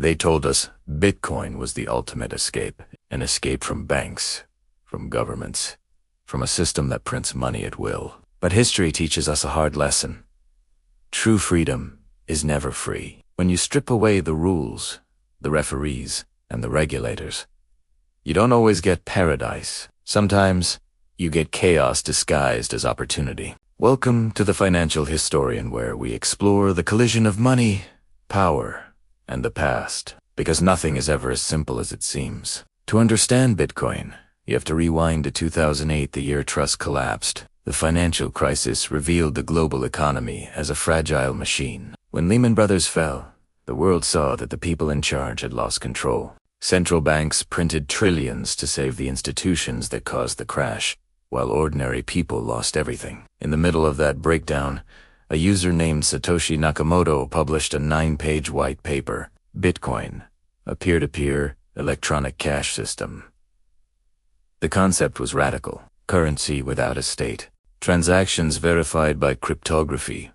They told us Bitcoin was the ultimate escape, an escape from banks, from governments, from a system that prints money at will. But history teaches us a hard lesson. True freedom is never free. When you strip away the rules, the referees, and the regulators, you don't always get paradise. Sometimes you get chaos disguised as opportunity. Welcome to The Financial Historian, where we explore the collision of money, power, and the past, because nothing is ever as simple as it seems. To understand Bitcoin, you have to rewind to 2008, the year trust collapsed. The financial crisis revealed the global economy as a fragile machine. When Lehman Brothers fell, the world saw that the people in charge had lost control. Central banks printed trillions to save the institutions that caused the crash, while ordinary people lost everything. In the middle of that breakdown, a user named Satoshi Nakamoto published a 9-page white paper, Bitcoin, a peer-to-peer electronic cash system. The concept was radical: currency without a state, transactions verified by cryptography,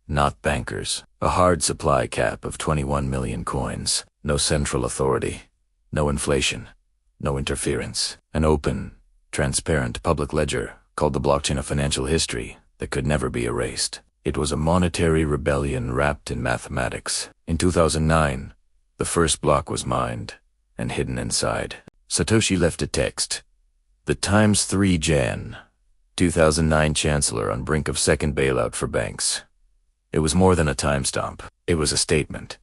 not bankers, a hard supply cap of 21 million coins, no central authority, no inflation, no interference, an open, transparent public ledger called the blockchain of financial history that could never be erased. It was a monetary rebellion wrapped in mathematics. In 2009, the first block was mined and hidden inside. Satoshi left a text. The times 3 Jan, 2009 Chancellor on brink of second bailout for banks. It was more than a timestamp. It was a statement.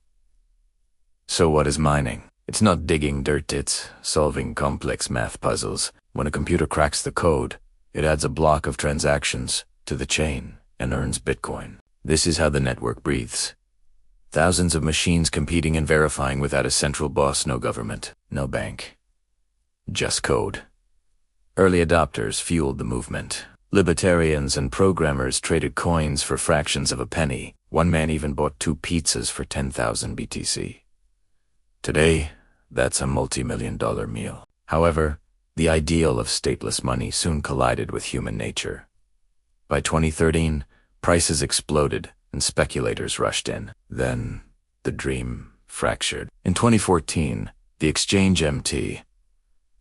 So what is mining? It's not digging dirt, it's solving complex math puzzles. When a computer cracks the code, it adds a block of transactions to the chain and earns Bitcoin. This is how the network breathes. Thousands of machines competing and verifying without a central boss, no government, no bank. Just code. Early adopters fueled the movement. Libertarians and programmers traded coins for fractions of a penny. One man even bought 2 pizzas for 10,000 BTC. Today, that's a multi-million-dollar meal. However, the ideal of stateless money soon collided with human nature. By 2013, prices exploded and speculators rushed in. Then, the dream fractured. In 2014, the exchange MT,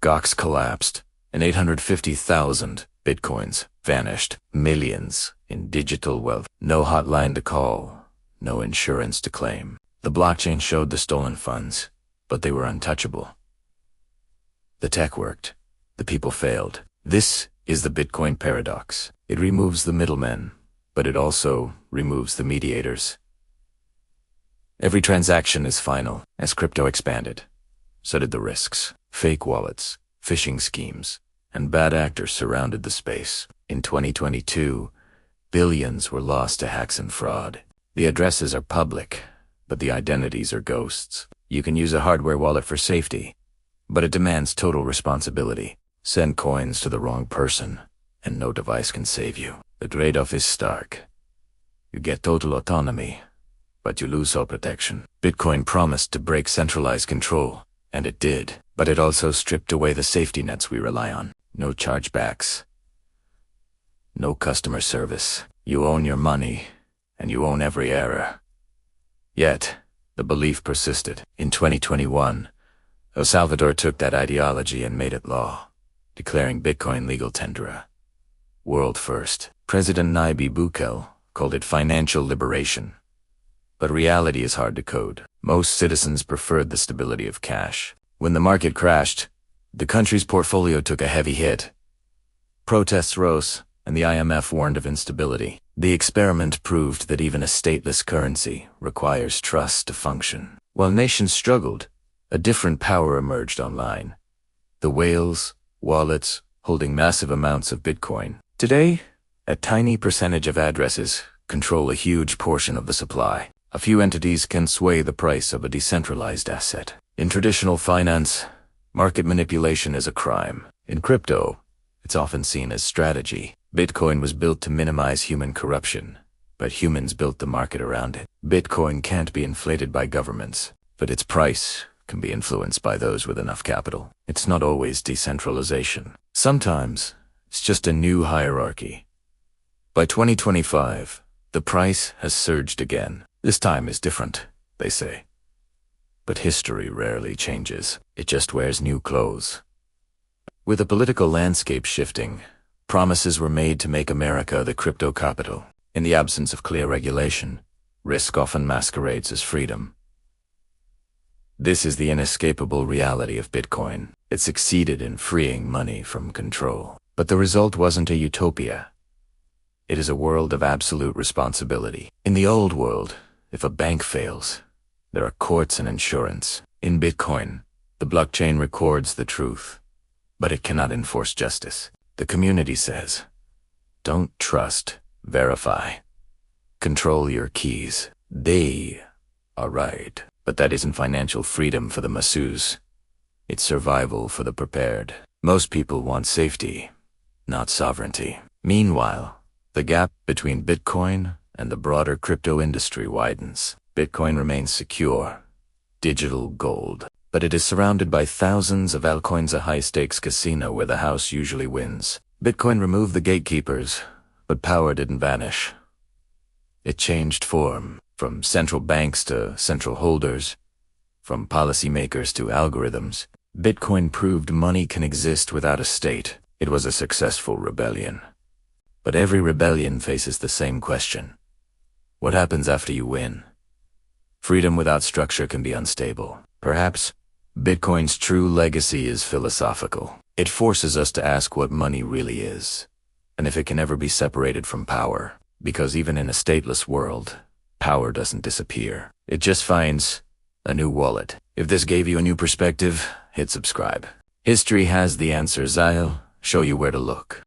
Gox collapsed, and 850,000 Bitcoins vanished. Millions in digital wealth. No hotline to call, no insurance to claim. The blockchain showed the stolen funds, but they were untouchable. The tech worked. The people failed. This is the Bitcoin paradox. It removes the middlemen, but it also removes the mediators. Every transaction is final. As crypto expanded, so did the risks. Fake wallets, phishing schemes, and bad actors surrounded the space. In 2022, billions were lost to hacks and fraud. The addresses are public, but the identities are ghosts. You can use a hardware wallet for safety, but it demands total responsibility. Send coins to the wrong person, and no device can save you. The trade-off is stark. You get total autonomy, but you lose all protection. Bitcoin promised to break centralized control, and it did. But it also stripped away the safety nets we rely on. No chargebacks. No customer service. You own your money, and you own every error. Yet, the belief persisted. In 2021, El Salvador took that ideology and made it law, declaring Bitcoin legal tendera. World first. President Nayib Bukele called it financial liberation. But reality is hard to code. Most citizens preferred the stability of cash. When the market crashed, the country's portfolio took a heavy hit. Protests rose, and the IMF warned of instability. The experiment proved that even a stateless currency requires trust to function. While nations struggled, a different power emerged online. The whales, wallets, holding massive amounts of Bitcoin. Today, a tiny percentage of addresses control a huge portion of the supply. A few entities can sway the price of a decentralized asset. In traditional finance, market manipulation is a crime. In crypto, it's often seen as strategy. Bitcoin was built to minimize human corruption, but humans built the market around it. Bitcoin can't be inflated by governments, but its price can be influenced by those with enough capital. It's not always decentralization. Sometimes, it's just a new hierarchy. By 2025, the price has surged again. This time is different, they say. But history rarely changes. It just wears new clothes. With the political landscape shifting, promises were made to make America the crypto capital. In the absence of clear regulation, risk often masquerades as freedom. This is the inescapable reality of Bitcoin. It succeeded in freeing money from control. But the result wasn't a utopia. It is a world of absolute responsibility. In the old world, if a bank fails, there are courts and insurance. In Bitcoin, the blockchain records the truth, but it cannot enforce justice. The community says, don't trust, verify. Control your keys. They are right. But that isn't financial freedom for the masses. It's survival for the prepared. Most people want safety, not sovereignty. Meanwhile, the gap between Bitcoin and the broader crypto industry widens. Bitcoin remains secure, digital gold, but it is surrounded by thousands of altcoins, a high-stakes casino where the house usually wins. Bitcoin removed the gatekeepers, but power didn't vanish. It changed form, from central banks to central holders, from policymakers to algorithms. Bitcoin proved money can exist without a state. It was a successful rebellion. But every rebellion faces the same question. What happens after you win? Freedom without structure can be unstable. Perhaps Bitcoin's true legacy is philosophical. It forces us to ask what money really is, and if it can ever be separated from power. Because even in a stateless world, power doesn't disappear. It just finds a new wallet. If this gave you a new perspective, hit subscribe. History has the answers. I'll show you where to look.